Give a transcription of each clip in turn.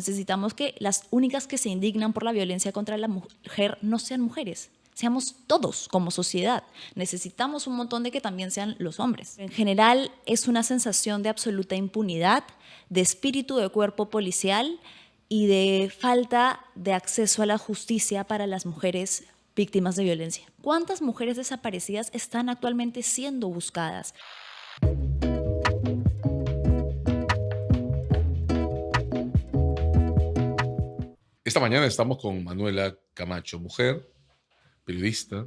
Necesitamos que las únicas que se indignan por la violencia contra la mujer no sean mujeres, seamos todos como sociedad. Necesitamos un montón de que también sean los hombres. En general es una sensación de absoluta impunidad, de espíritu de cuerpo policial y de falta de acceso a la justicia para las mujeres víctimas de violencia. ¿Cuántas mujeres desaparecidas están actualmente siendo buscadas? Esta mañana estamos con Manuela Camacho, mujer, periodista,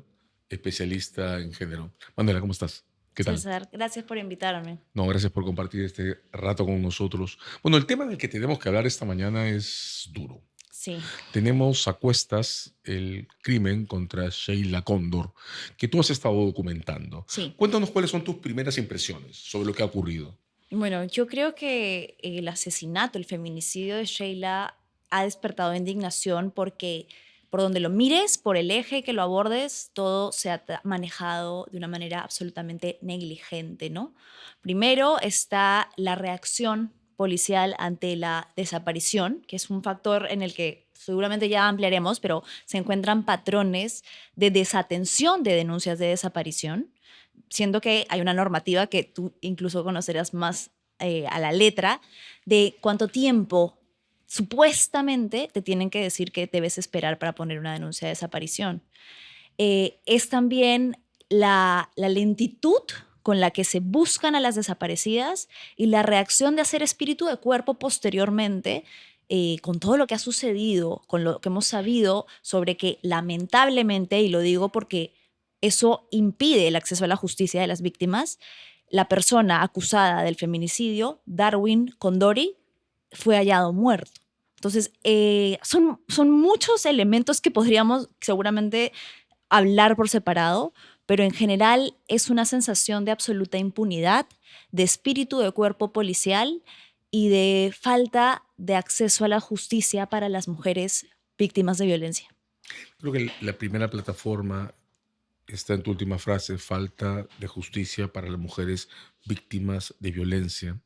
especialista en género. Manuela, ¿cómo estás? ¿Qué tal? César, gracias por invitarme. No, gracias por compartir este rato con nosotros. Bueno, el tema del que tenemos que hablar esta mañana es duro. Sí. Tenemos a cuestas el crimen contra Sheila Cóndor, que tú has estado documentando. Sí. Cuéntanos cuáles son tus primeras impresiones sobre lo que ha ocurrido. Bueno, yo creo que el asesinato, el feminicidio de Sheila ha despertado indignación porque por donde lo mires, por el eje que lo abordes, todo se ha manejado de una manera absolutamente negligente, ¿no? Primero está la reacción policial ante la desaparición, que es un factor en el que seguramente ya ampliaremos, pero se encuentran patrones de desatención de denuncias de desaparición, siendo que hay una normativa que tú incluso conocerás más a la letra de cuánto tiempo supuestamente te tienen que decir que debes esperar para poner una denuncia de desaparición. Es también la lentitud con la que se buscan a las desaparecidas y la reacción de hacer espíritu de cuerpo posteriormente, con todo lo que ha sucedido, con lo que hemos sabido sobre que lamentablemente, y lo digo porque eso impide el acceso a la justicia de las víctimas, la persona acusada del feminicidio, Darwin Condori, fue hallado muerto. Entonces, son muchos elementos que podríamos seguramente hablar por separado, pero en general es una sensación de absoluta impunidad, de espíritu de cuerpo policial y de falta de acceso a la justicia para las mujeres víctimas de violencia. Creo que la primera plataforma está en tu última frase, falta de justicia para las mujeres víctimas de violencia.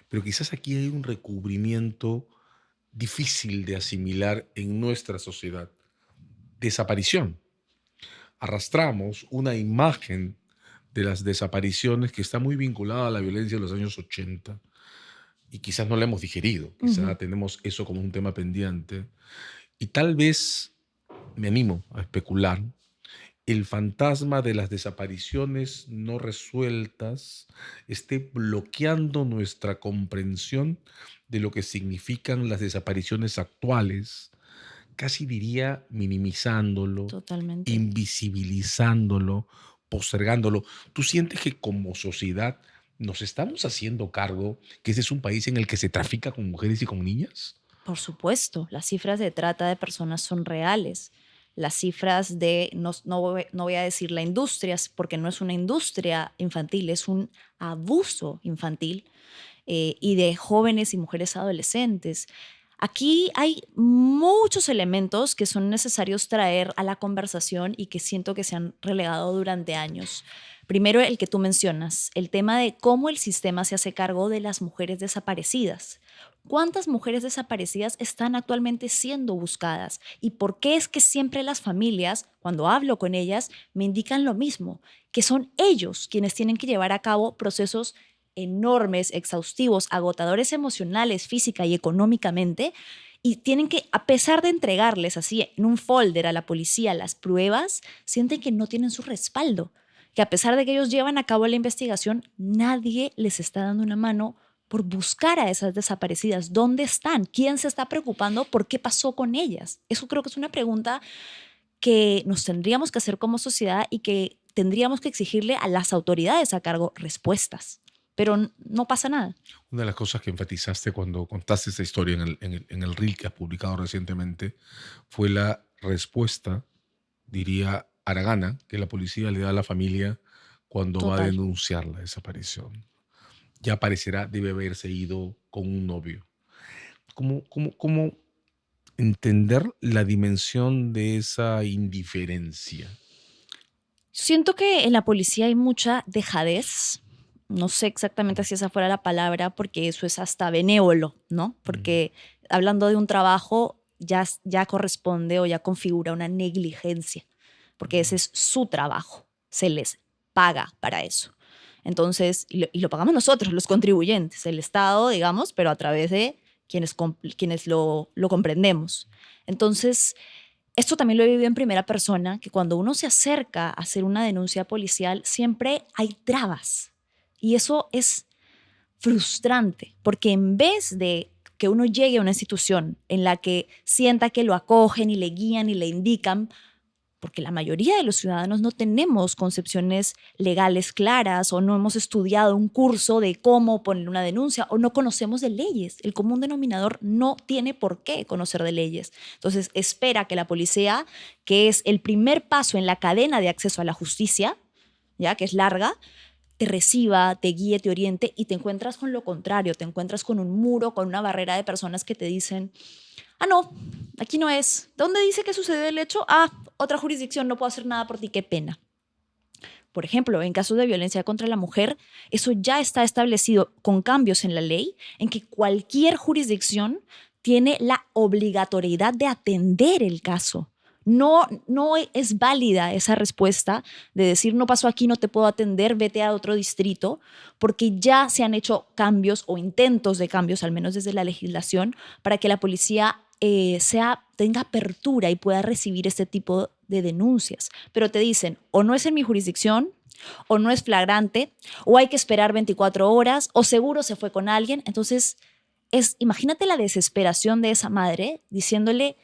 Pero quizás aquí hay un recubrimiento difícil de asimilar en nuestra sociedad. Desaparición. Arrastramos una imagen de las desapariciones que está muy vinculada a la violencia de los años 80 y quizás no la hemos digerido, quizás Ujú. tenemos eso como un tema pendiente y tal vez, me animo a especular, el fantasma de las desapariciones no resueltas esté bloqueando nuestra comprensión de lo que significan las desapariciones actuales, casi diría minimizándolo, Totalmente. invisibilizándolo, postergándolo. ¿Tú sientes que como sociedad nos estamos haciendo cargo que ese es un país en el que se trafica con mujeres y con niñas? Por supuesto, las cifras de trata de personas son reales. Las cifras de, no voy a decir la industria, porque no es una industria infantil, es un abuso infantil, y de jóvenes y mujeres adolescentes. Aquí hay muchos elementos que son necesarios traer a la conversación y que siento que se han relegado durante años. Primero, el que tú mencionas, el tema de cómo el sistema se hace cargo de las mujeres desaparecidas. ¿Cuántas mujeres desaparecidas están actualmente siendo buscadas? ¿Y por qué es que siempre las familias, cuando hablo con ellas, me indican lo mismo? Que son ellos quienes tienen que llevar a cabo procesos enormes, exhaustivos, agotadores emocionales, física y económicamente, y tienen que, a pesar de entregarles así en un folder a la policía las pruebas, sienten que no tienen su respaldo, que a pesar de que ellos llevan a cabo la investigación, nadie les está dando una mano por buscar a esas desaparecidas. ¿Dónde están? ¿Quién se está preocupando por qué pasó con ellas? Eso creo que es una pregunta que nos tendríamos que hacer como sociedad y que tendríamos que exigirle a las autoridades a cargo respuestas. Pero no pasa nada. Una de las cosas que enfatizaste cuando contaste esta historia en el reel que has publicado recientemente fue la respuesta, diría, haragana, que la policía le da a la familia cuando va a Total. denunciar la desaparición. Ya parecerá, debe haberse ido con un novio. ¿Cómo entender la dimensión de esa indiferencia? Siento que en la policía hay mucha dejadez, no sé exactamente si esa fuera la palabra, porque eso es hasta benévolo, ¿no? Porque hablando de un trabajo ya corresponde o ya configura una negligencia, porque ese es su trabajo, se les paga para eso. Entonces, y lo pagamos nosotros, los contribuyentes, el Estado, digamos, pero a través de quienes lo comprendemos. Entonces, esto también lo he vivido en primera persona, que cuando uno se acerca a hacer una denuncia policial, siempre hay trabas. Y eso es frustrante, porque en vez de que uno llegue a una institución en la que sienta que lo acogen y le guían y le indican, porque la mayoría de los ciudadanos no tenemos concepciones legales claras o no hemos estudiado un curso de cómo poner una denuncia o no conocemos de leyes. El común denominador no tiene por qué conocer de leyes. Entonces espera que la policía, que es el primer paso en la cadena de acceso a la justicia, ya que es larga, te reciba, te guíe, te oriente y te encuentras con lo contrario, te encuentras con un muro, con una barrera de personas que te dicen: ah, no, aquí no es. ¿Dónde dice que sucedió el hecho? Ah, otra jurisdicción, no puedo hacer nada por ti, qué pena. Por ejemplo, en casos de violencia contra la mujer, eso ya está establecido con cambios en la ley, en que cualquier jurisdicción tiene la obligatoriedad de atender el caso. No es válida esa respuesta de decir no pasó aquí, no te puedo atender, vete a otro distrito, porque ya se han hecho cambios o intentos de cambios, al menos desde la legislación, para que la policía tenga apertura y pueda recibir este tipo de denuncias. Pero te dicen, o no es en mi jurisdicción, o no es flagrante, o hay que esperar 24 horas, o seguro se fue con alguien. Entonces, imagínate la desesperación de esa madre diciéndole,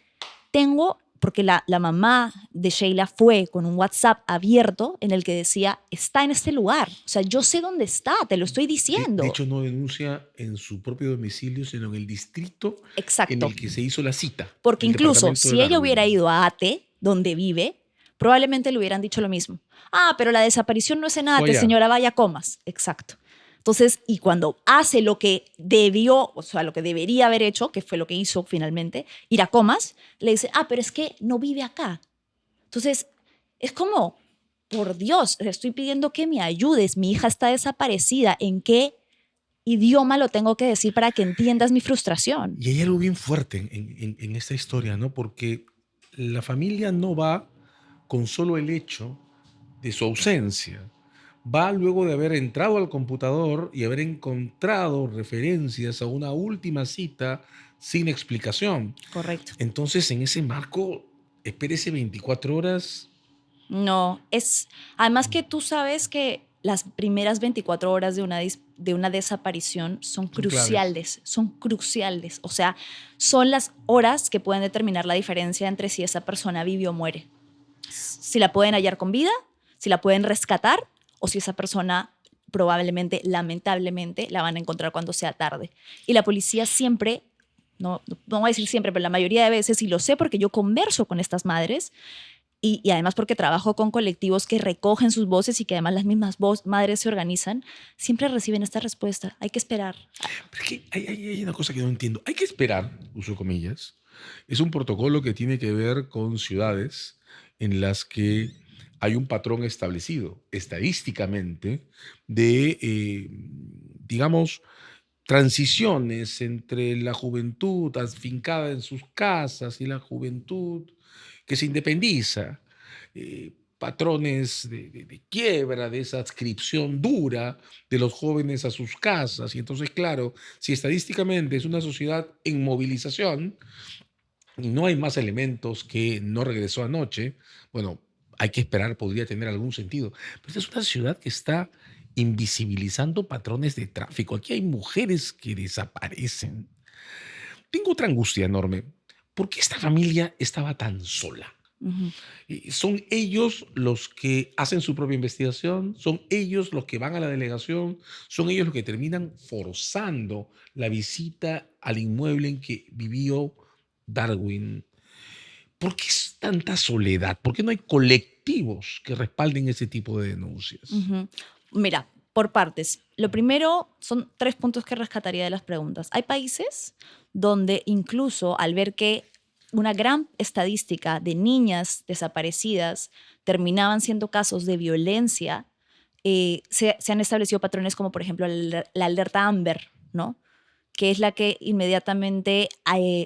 porque la mamá de Sheila fue con un WhatsApp abierto en el que decía, está en este lugar. O sea, yo sé dónde está, te lo estoy De diciendo. hecho, no denuncia en su propio domicilio, sino en el distrito en Exacto. el que se hizo la cita, Porque el incluso departamento de si ella hubiera Darwin. ido a Ate, donde vive, probablemente le hubieran dicho lo mismo. Ah, pero la desaparición no es en Fue Ate, allá. señora, vaya, comas. Exacto. Entonces, y cuando hace lo que debió, o sea, lo que debería haber hecho, que fue lo que hizo finalmente, ir a Comas, le dice, ah, pero es que no vive acá. Entonces, es como, por Dios, le estoy pidiendo que me ayudes, mi hija está desaparecida, ¿en qué idioma lo tengo que decir para que entiendas mi frustración? Y hay algo bien fuerte en esta historia, ¿no? Porque la familia no va con solo el hecho de su ausencia. Va luego de haber entrado al computador y haber encontrado referencias a una última cita sin explicación. Correcto. Entonces, en ese marco, espérese 24 horas. No, además que tú sabes que las primeras 24 horas de una desaparición Son claves. son cruciales. O sea, son las horas que pueden determinar la diferencia entre si esa persona vive o muere. Si la pueden hallar con vida, si la pueden rescatar o si esa persona probablemente, lamentablemente, la van a encontrar cuando sea tarde. Y la policía siempre, no voy a decir siempre, pero la mayoría de veces, y lo sé porque yo converso con estas madres, y además porque trabajo con colectivos que recogen sus voces y que además las mismas madres se organizan, siempre reciben esta respuesta. Hay que esperar. Pero es que hay una cosa que no entiendo. Hay que esperar, uso comillas. Es un protocolo que tiene que ver con ciudades en las que hay un patrón establecido estadísticamente de, digamos, transiciones entre la juventud afincada en sus casas y la juventud que se independiza, patrones de quiebra, de esa adscripción dura de los jóvenes a sus casas. Y entonces, claro, si estadísticamente es una sociedad en movilización y no hay más elementos que no regresó anoche, bueno, hay que esperar, podría tener algún sentido. Pero esta es una ciudad que está invisibilizando patrones de tráfico. Aquí hay mujeres que desaparecen. Tengo otra angustia enorme. ¿Por qué esta familia estaba tan sola? Ujú. Son ellos los que hacen su propia investigación, son ellos los que van a la delegación, son ellos los que terminan forzando la visita al inmueble en que vivió Darwin. ¿Por qué es tanta soledad? ¿Por qué no hay colectivos que respalden ese tipo de denuncias? Ujú. Mira, por partes. Lo primero son 3 puntos que rescataría de las preguntas. Hay países donde incluso al ver que una gran estadística de niñas desaparecidas terminaban siendo casos de violencia, se han establecido patrones como, por ejemplo, la alerta Amber, ¿no? Que es la que inmediatamente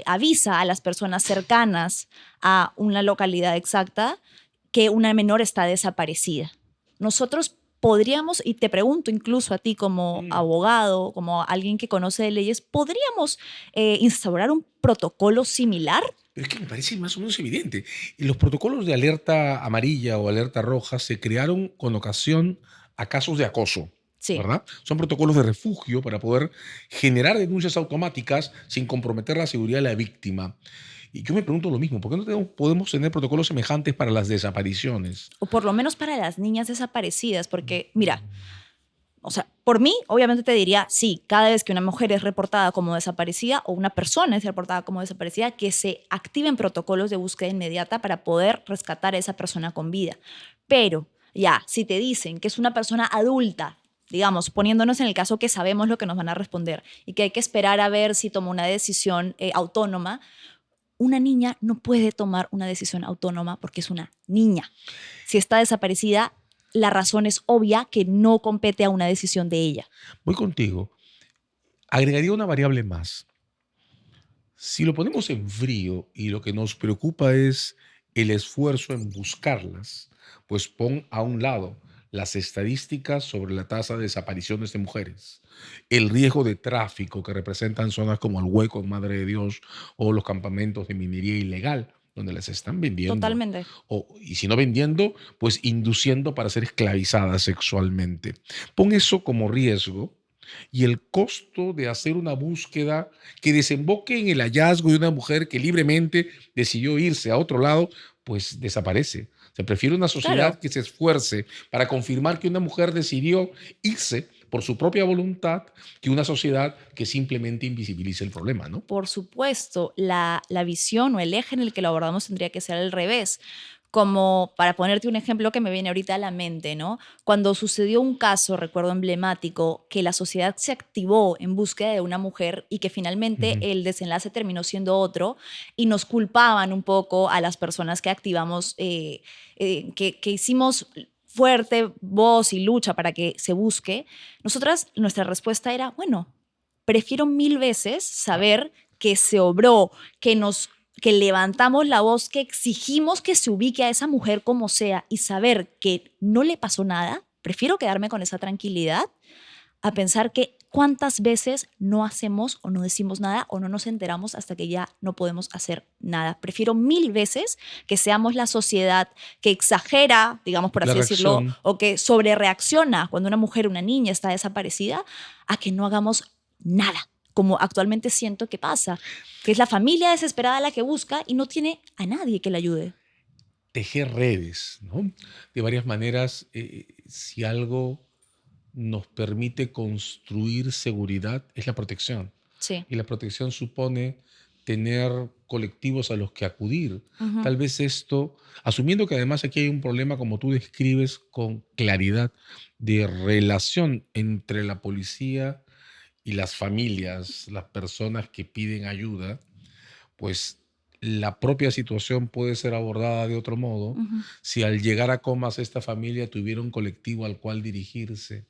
avisa a las personas cercanas a una localidad exacta que una menor está desaparecida. Nosotros podríamos, y te pregunto incluso a ti como Mm. abogado, como alguien que conoce de leyes, ¿podríamos instaurar un protocolo similar? Pero es que me parece más o menos evidente. Y los protocolos de alerta amarilla o alerta roja se crearon con ocasión a casos de acoso, Sí. ¿verdad? Son protocolos de refugio para poder generar denuncias automáticas sin comprometer la seguridad de la víctima. Y yo me pregunto lo mismo, ¿por qué no podemos tener protocolos semejantes para las desapariciones? O por lo menos para las niñas desaparecidas, porque mira, o sea, por mí, obviamente te diría, sí, cada vez que una mujer es reportada como desaparecida o una persona es reportada como desaparecida, que se activen protocolos de búsqueda inmediata para poder rescatar a esa persona con vida. Pero ya, si te dicen que es una persona adulta, digamos, poniéndonos en el caso que sabemos lo que nos van a responder y que hay que esperar a ver si toma una decisión autónoma, una niña no puede tomar una decisión autónoma porque es una niña. Si está desaparecida, la razón es obvia que no compete a una decisión de ella. Voy contigo. Agregaría una variable más. Si lo ponemos en frío y lo que nos preocupa es el esfuerzo en buscarlas, pues pon a un lado las estadísticas sobre la tasa de desapariciones de mujeres, el riesgo de tráfico que representan zonas como el Hueco en Madre de Dios o los campamentos de minería ilegal, donde las están vendiendo, Totalmente. y si no vendiendo, pues induciendo para ser esclavizadas sexualmente. Pon eso como riesgo y el costo de hacer una búsqueda que desemboque en el hallazgo de una mujer que libremente decidió irse a otro lado, pues desaparece. Se prefiere una Claro, sociedad que se esfuerce para confirmar que una mujer decidió irse por su propia voluntad que una sociedad que simplemente invisibilice el problema, ¿no? por supuesto, la visión o el eje en el que lo abordamos tendría que ser al revés. Como para ponerte un ejemplo que me viene ahorita a la mente, ¿no? Cuando sucedió un caso, recuerdo emblemático, que la sociedad se activó en búsqueda de una mujer y que finalmente Ujú. el desenlace terminó siendo otro y nos culpaban un poco a las personas que activamos, que hicimos fuerte voz y lucha para que se busque, nosotras, nuestra respuesta era, bueno, prefiero mil veces saber que se obró, que levantamos la voz, que exigimos que se ubique a esa mujer como sea y saber que no le pasó nada, prefiero quedarme con esa tranquilidad a pensar que cuántas veces no hacemos o no decimos nada o no nos enteramos hasta que ya no podemos hacer nada. Prefiero mil veces que seamos la sociedad que exagera, digamos por La así decirlo, reacción. o que sobrereacciona cuando una mujer, una niña está desaparecida, a que no hagamos nada, como actualmente siento que pasa, que es la familia desesperada la que busca y no tiene a nadie que la ayude. Tejer redes, ¿no? De varias maneras, si algo nos permite construir seguridad es la protección. Sí. Y la protección supone tener colectivos a los que acudir. Ujú. Tal vez esto, asumiendo que además aquí hay un problema, como tú describes con claridad, de relación entre la policía y las familias, las personas que piden ayuda, pues la propia situación puede ser abordada de otro modo Ujú. si al llegar a Comas esta familia tuviera un colectivo al cual dirigirse,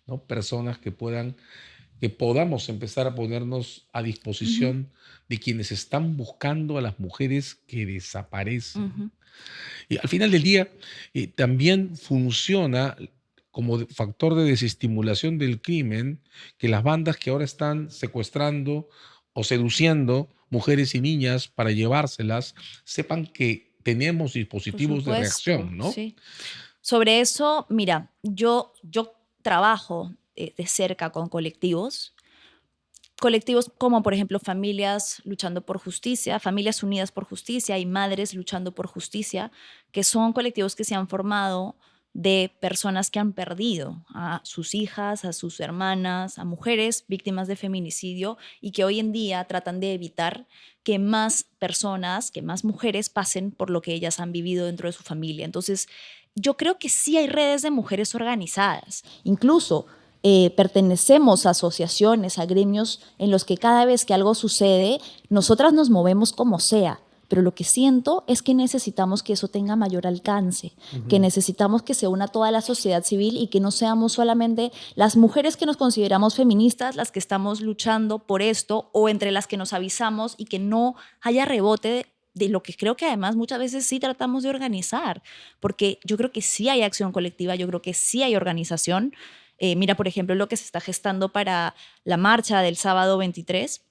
¿no? Personas que podamos empezar a ponernos a Ujú. disposición de quienes están buscando a las mujeres que desaparecen. Ujú. Y al final del día, también funciona como factor de desestimulación del crimen que las bandas que ahora están secuestrando o seduciendo mujeres y niñas para llevárselas sepan que tenemos Por dispositivos de supuesto, reacción, ¿no? sí. Sobre eso, mira, yo trabajo de cerca con colectivos como por ejemplo Familias Luchando por Justicia, Familias Unidas por Justicia y Madres Luchando por Justicia, que son colectivos que se han formado de personas que han perdido a sus hijas, a sus hermanas, a mujeres víctimas de feminicidio y que hoy en día tratan de evitar que más personas, que más mujeres pasen por lo que ellas han vivido dentro de su familia. Entonces, yo creo que sí hay redes de mujeres organizadas, incluso pertenecemos a asociaciones, a gremios en los que cada vez que algo sucede, nosotras nos movemos como sea, pero lo que siento es que necesitamos que eso tenga mayor alcance, que necesitamos que se una toda la sociedad civil y que no seamos solamente las mujeres que nos consideramos feministas las que estamos luchando por esto, o entre las que nos avisamos, y que no haya rebote de lo que creo que además muchas veces sí tratamos de organizar, porque yo creo que sí hay acción colectiva, yo creo que sí hay organización. Mira, por ejemplo, lo que se está gestando para la marcha del sábado 23,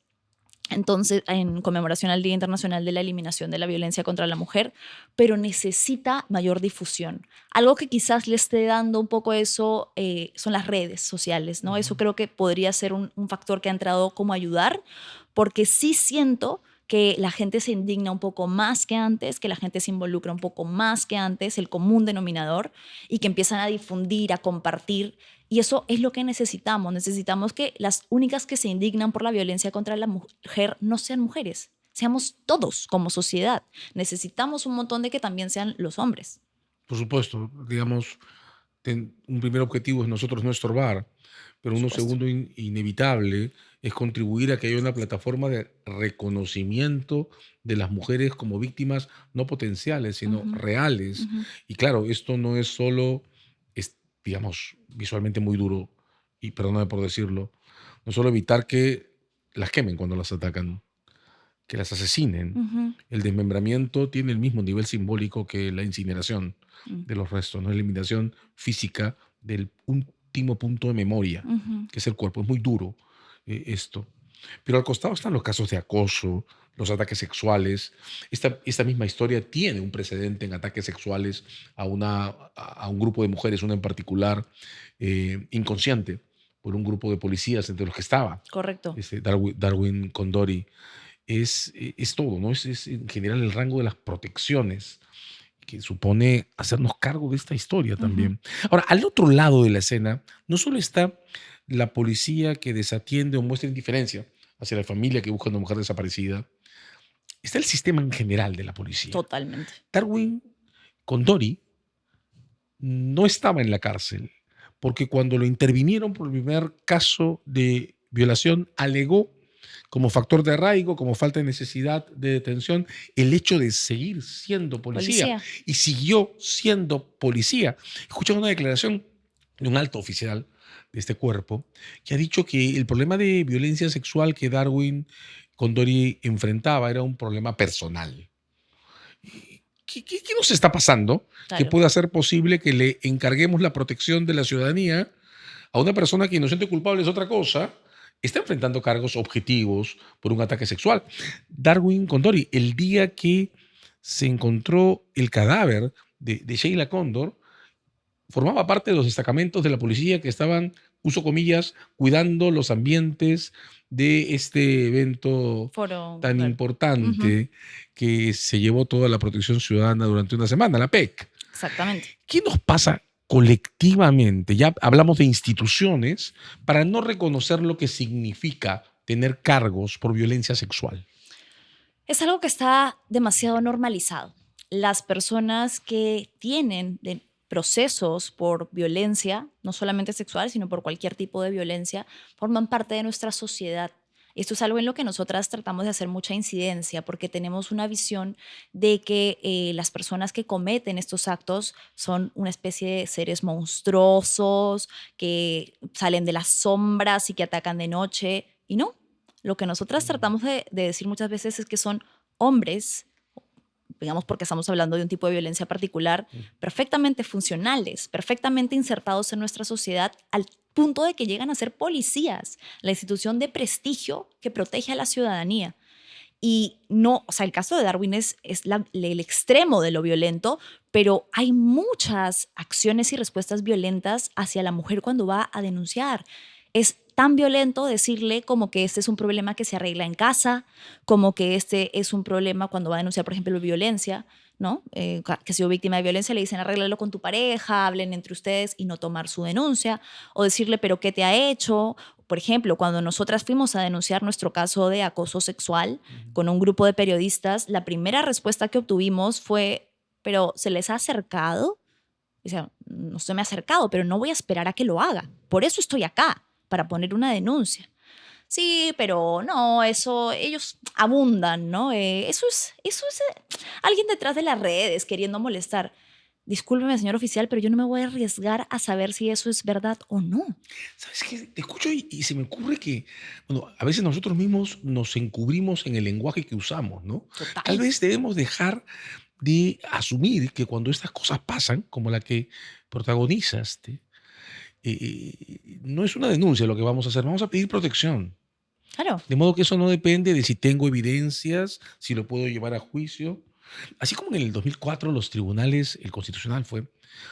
entonces, en conmemoración al Día Internacional de la Eliminación de la Violencia contra la Mujer, pero necesita mayor difusión. Algo que quizás le esté dando un poco eso son las redes sociales, ¿no? Eso creo que podría ser un factor que ha entrado como a ayudar, porque sí siento que la gente se indigna un poco más que antes, que la gente se involucra un poco más que antes, el común denominador, y que empiezan a difundir, a compartir. Y eso es lo que necesitamos. Necesitamos que las únicas que se indignan por la violencia contra la mujer no sean mujeres, seamos todos como sociedad. Necesitamos un montón de que también sean los hombres. Por supuesto, digamos, un primer objetivo es nosotros no estorbar, pero Por uno supuesto. segundo inevitable es contribuir a que haya una plataforma de reconocimiento de las mujeres como víctimas no potenciales, sino Ujú, reales. ujú. Y claro, esto no es solo, digamos, visualmente muy duro, y perdóname por decirlo, no solo evitar que las quemen cuando las atacan, que las asesinen. Ujú, El desmembramiento tiene el mismo nivel simbólico que la incineración mm, de los restos, no es la eliminación física del último punto de memoria, ujú. que es el cuerpo. Es muy duro esto. Pero al costado están los casos de acoso, los ataques sexuales. Esta misma historia tiene un precedente en ataques sexuales a un grupo de mujeres, una en particular, inconsciente, por un grupo de policías entre los que estaba Correcto. Darwin Condori. Es todo, ¿no? Es en general el rango de las protecciones que supone hacernos cargo de esta historia Ujú. también. Ahora, al otro lado de la escena, no solo está la policía que desatiende o muestra indiferencia hacia la familia que busca a una mujer desaparecida, está el sistema en general de la policía. Totalmente. Darwin Condori no estaba en la cárcel porque cuando lo intervinieron por el primer caso de violación, alegó como factor de arraigo, como falta de necesidad de detención, el hecho de seguir siendo policía. Policía. Y siguió siendo policía. Escuché una declaración de un alto oficial de este cuerpo que ha dicho que el problema de violencia sexual que Darwin Condori enfrentaba era un problema personal. ¿Qué nos está pasando que Claro. pueda hacer posible que le encarguemos la protección de la ciudadanía a una persona que inocente o culpable es otra cosa? Está enfrentando cargos objetivos por un ataque sexual. Darwin Condori, el día que se encontró el cadáver de Sheila Condor, formaba parte de los destacamentos de la policía que estaban, uso comillas, cuidando los ambientes de este evento Foro, tan claro. Ujú. importante que se llevó toda la protección ciudadana durante una semana, la PEC. Exactamente. ¿Qué nos pasa colectivamente? Ya hablamos de instituciones para no reconocer lo que significa tener cargos por violencia sexual. Es algo que está demasiado normalizado. Las personas que tienen procesos por violencia, no solamente sexual, sino por cualquier tipo de violencia, forman parte de nuestra sociedad. Esto es algo en lo que nosotras tratamos de hacer mucha incidencia, porque tenemos una visión de que las personas que cometen estos actos son una especie de seres monstruosos, que salen de las sombras y que atacan de noche. Y no, lo que nosotras tratamos de decir muchas veces es que son hombres, digamos porque estamos hablando de un tipo de violencia particular, perfectamente funcionales, perfectamente insertados en nuestra sociedad, al punto de que llegan a ser policías, la institución de prestigio que protege a la ciudadanía. Y no, o sea, el caso de Darwin es el extremo de lo violento, pero hay muchas acciones y respuestas violentas hacia la mujer cuando va a denunciar. Es tan violento decirle como que este es un problema que se arregla en casa, como que este es un problema cuando va a denunciar, por ejemplo, violencia, ¿no? Que ha sido víctima de violencia, le dicen arréglalo con tu pareja, hablen entre ustedes y no tomar su denuncia, o decirle, pero ¿qué te ha hecho? Por ejemplo, cuando nosotras fuimos a denunciar nuestro caso de acoso sexual con un grupo de periodistas, la primera respuesta que obtuvimos fue, pero ¿se les ha acercado? O sea, no se me ha acercado, pero no voy a esperar a que lo haga. Por eso estoy acá, para poner una denuncia. Sí, pero no, eso, ellos abundan, ¿no? Alguien detrás de las redes queriendo molestar. Discúlpeme, señor oficial, pero yo no me voy a arriesgar a saber si eso es verdad o no. ¿Sabes qué? Te escucho y se me ocurre que, bueno, a veces nosotros mismos nos encubrimos en el lenguaje que usamos, ¿no? Tal Total. vez debemos dejar de asumir que cuando estas cosas pasan, como la que protagonizaste, no es una denuncia lo que vamos a hacer, vamos a pedir protección. Claro. De modo que eso no depende de si tengo evidencias, si lo puedo llevar a juicio. Así como en el 2004 los tribunales, el constitucional fue,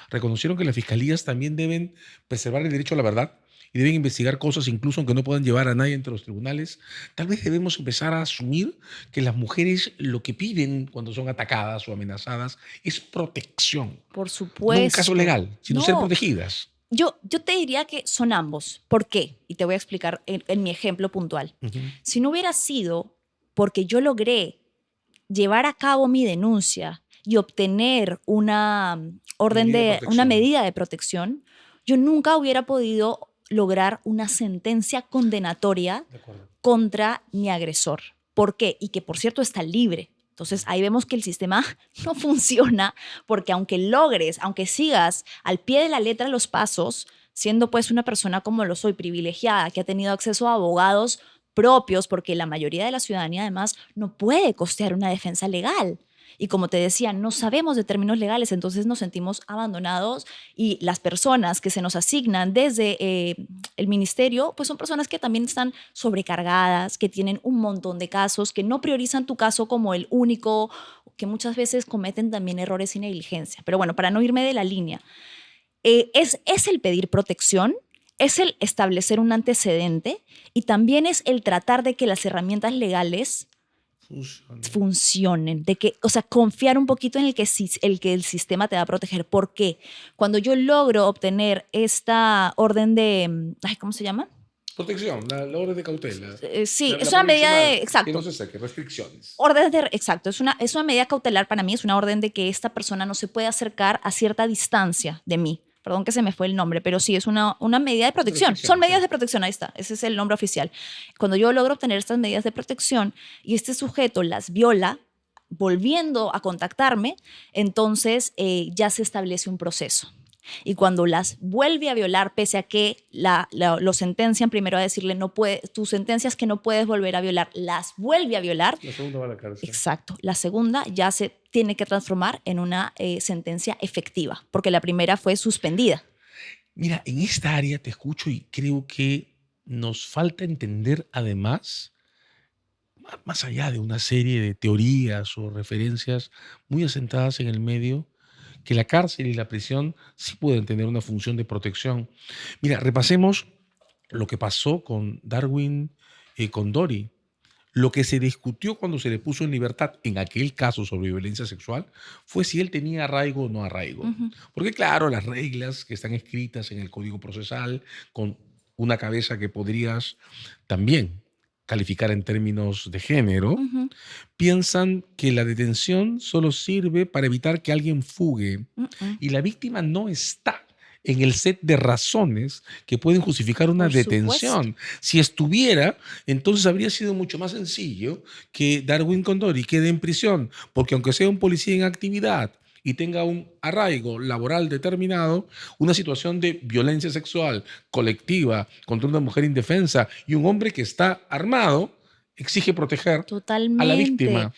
reconocieron que las fiscalías también deben preservar el derecho a la verdad y deben investigar cosas incluso aunque no puedan llevar a nadie entre los tribunales. Tal vez debemos empezar a asumir que las mujeres lo que piden cuando son atacadas o amenazadas es protección. Por No un caso supuesto. legal, sino ser No, protegidas. yo te diría que son ambos. ¿Por qué? Y te voy a explicar en mi ejemplo puntual. Ujú. Si no hubiera sido porque yo logré llevar a cabo mi denuncia y obtener Medida de una protección. medida de protección, yo nunca hubiera podido lograr una sentencia condenatoria De acuerdo. contra mi agresor. ¿Por qué? Y que, por cierto, está libre. Entonces, ahí vemos que el sistema no funciona porque aunque sigas al pie de la letra los pasos, siendo pues una persona como lo soy, privilegiada, que ha tenido acceso a abogados propios, porque la mayoría de la ciudadanía además no puede costear una defensa legal. Y como te decía, no sabemos de términos legales, entonces nos sentimos abandonados y las personas que se nos asignan desde el ministerio, pues son personas que también están sobrecargadas, que tienen un montón de casos, que no priorizan tu caso como el único, que muchas veces cometen también errores y negligencia. Pero bueno, para no irme de la línea, es el pedir protección, es el establecer un antecedente y también es el tratar de que las herramientas legales Funciona. funcionen, de que, o sea, confiar un poquito en el que el sistema te va a proteger. ¿Por qué? Cuando yo logro obtener esta orden de, ay, ¿cómo se llama? Protección, la orden de cautela. Sí, La es una medida de, provisional, que no exacto, se saque, restricciones. orden de, exacto, es una medida cautelar para mí, es una orden de que esta persona no se puede acercar a cierta distancia de mí. Perdón que se me fue el nombre, pero sí, es una medida de protección. Son Restricción, medidas sí. de protección, ahí está, ese es el nombre oficial. Cuando yo logro obtener estas medidas de protección y este sujeto las viola, volviendo a contactarme, entonces ya se establece un proceso. Y cuando las vuelve a violar, pese a que lo sentencian primero a decirle, no puede, tus sentencias que no puedes volver a violar, las vuelve a violar. La segunda va a la cárcel. Exacto. La segunda ya se tiene que transformar en una sentencia efectiva, porque la primera fue suspendida. Mira, en esta área te escucho y creo que nos falta entender además, más allá de una serie de teorías o referencias muy asentadas en el medio, que la cárcel y la prisión sí pueden tener una función de protección. Mira, repasemos lo que pasó con Darwin, con Dory. Lo que se discutió cuando se le puso en libertad, en aquel caso sobre violencia sexual, fue si él tenía arraigo o no arraigo. Ujú, Porque claro, las reglas que están escritas en el Código Procesal, con una cabeza que podrías también calificar en términos de género, ujú, piensan que la detención solo sirve para evitar que alguien fugue ujú. y la víctima no está en el set de razones que pueden justificar una Por supuesto. detención. Si estuviera, entonces habría sido mucho más sencillo que Darwin Condori quede en prisión, porque aunque sea un policía en actividad y tenga un arraigo laboral determinado, una situación de violencia sexual colectiva contra una mujer indefensa y un hombre que está armado exige proteger a la Totalmente. víctima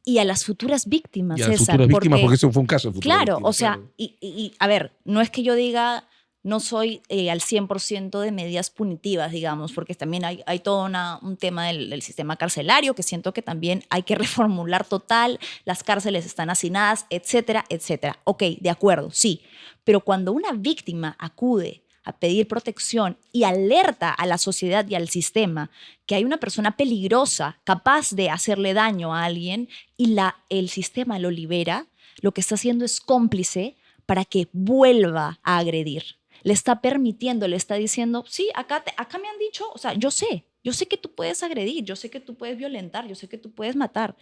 Y a las futuras y víctimas, a las César, futuras víctimas, porque porque ese fue un caso de futura claro, o víctima, sea, claro. a ver, no es que yo diga no soy al 100% de medidas punitivas, digamos, porque también hay todo un tema del sistema carcelario que siento que también hay que reformular total, las cárceles están hacinadas, etcétera, etcétera. Ok, de acuerdo, sí, pero cuando una víctima acude a pedir protección y alerta a la sociedad y al sistema que hay una persona peligrosa, capaz de hacerle daño a alguien, y el sistema lo libera, lo que está haciendo es cómplice para que vuelva a agredir. Le está permitiendo, le está diciendo, sí, acá me han dicho, o sea, yo sé que tú puedes agredir, yo sé que tú puedes violentar, yo sé que tú puedes matar,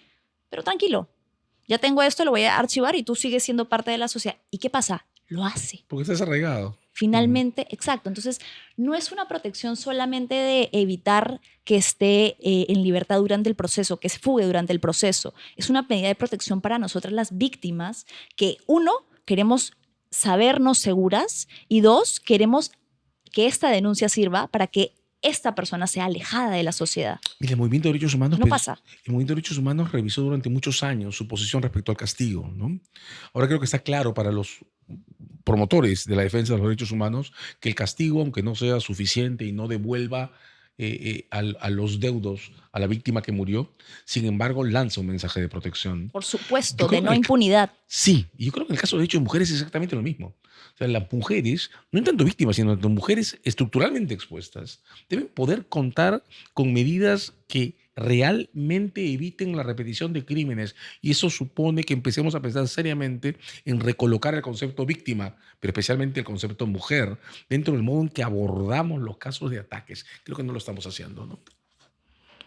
pero tranquilo, ya tengo esto, lo voy a archivar y tú sigues siendo parte de la sociedad. ¿Y qué pasa? lo hace. Porque estás arraigado. Finalmente, exacto. Entonces, no es una protección solamente de evitar que esté en libertad durante el proceso, que se fugue durante el proceso. Es una medida de protección para nosotras las víctimas que, uno, queremos sabernos seguras y dos, queremos que esta denuncia sirva para que esta persona sea alejada de la sociedad. Mira, el Movimiento de Derechos Humanos, No pasa. el Movimiento de Derechos Humanos revisó durante muchos años su posición respecto al castigo, ¿no? Ahora creo que está claro para los promotores de la defensa de los derechos humanos que el castigo, aunque no sea suficiente y no devuelva a los deudos a la víctima que murió, sin embargo lanza un mensaje de protección. Por Yo supuesto, creo de que no impunidad. sí, y yo creo que en el caso de derechos de mujeres es exactamente lo mismo. O sea, las mujeres, no en tanto víctimas, sino tanto mujeres estructuralmente expuestas, deben poder contar con medidas que realmente eviten la repetición de crímenes. Y eso supone que empecemos a pensar seriamente en recolocar el concepto víctima, pero especialmente el concepto mujer, dentro del modo en que abordamos los casos de ataques. Creo que no lo estamos haciendo, ¿no?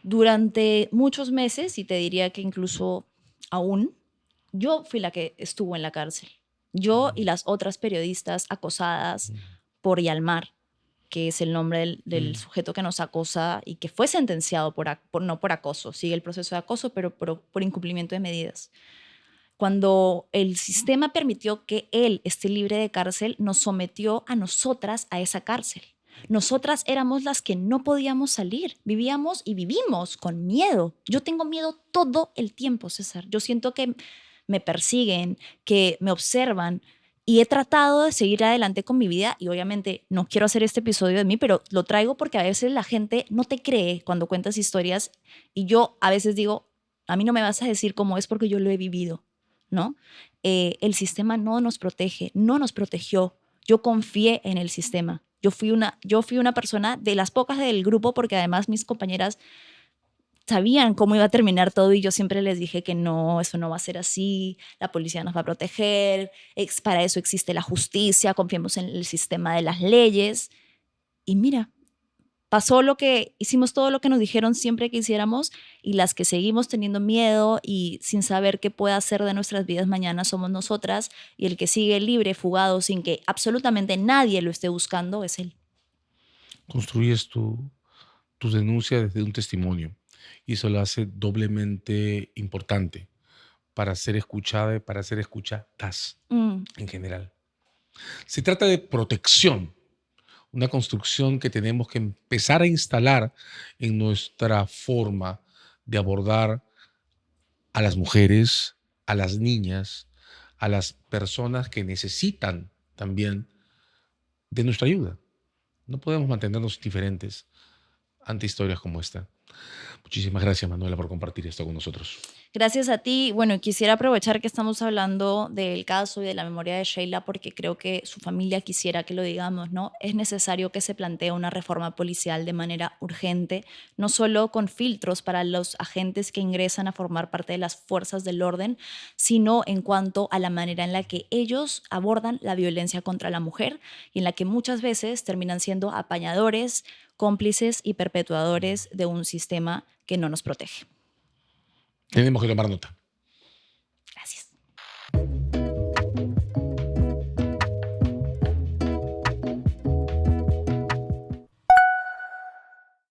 Durante muchos meses, y te diría que incluso aún, yo fui la que estuvo en la cárcel. Yo y las otras periodistas acosadas por Yalmar, que es el nombre del sujeto que nos acosa y que fue sentenciado no por acoso, sigue el proceso de acoso, pero por incumplimiento de medidas. Cuando el sistema permitió que él esté libre de cárcel, nos sometió a nosotras a esa cárcel. Nosotras éramos las que no podíamos salir. Vivíamos y vivimos con miedo. Yo tengo miedo todo el tiempo, César. Yo siento que me persiguen, que me observan y he tratado de seguir adelante con mi vida y obviamente no quiero hacer este episodio de mí, pero lo traigo porque a veces la gente no te cree cuando cuentas historias y yo a veces digo, a mí no me vas a decir cómo es porque yo lo he vivido, ¿no? El sistema no nos protege, no nos protegió. Yo confié en el sistema. Yo fui una persona de las pocas del grupo porque además mis compañeras sabían cómo iba a terminar todo y yo siempre les dije que no, eso no va a ser así, la policía nos va a proteger, para eso existe la justicia, confiemos en el sistema de las leyes. Y mira, hicimos todo lo que nos dijeron siempre que hiciéramos y las que seguimos teniendo miedo y sin saber qué puede hacer de nuestras vidas mañana somos nosotras y el que sigue libre, fugado, sin que absolutamente nadie lo esté buscando es él. Construyes tu denuncia desde un testimonio y eso lo hace doblemente importante para ser escuchada y para ser escuchadas en general. Se trata de protección, una construcción que tenemos que empezar a instalar en nuestra forma de abordar a las mujeres, a las niñas, a las personas que necesitan también de nuestra ayuda. No podemos mantenernos indiferentes ante historias como esta. Muchísimas gracias, Manuela, por compartir esto con nosotros. Gracias a ti. Bueno, quisiera aprovechar que estamos hablando del caso y de la memoria de Sheila porque creo que su familia quisiera que lo digamos, ¿no? Es necesario que se plantee una reforma policial de manera urgente, no solo con filtros para los agentes que ingresan a formar parte de las fuerzas del orden, sino en cuanto a la manera en la que ellos abordan la violencia contra la mujer y en la que muchas veces terminan siendo apañadores, cómplices y perpetuadores de un sistema que no nos protege. Tenemos que tomar nota. Gracias.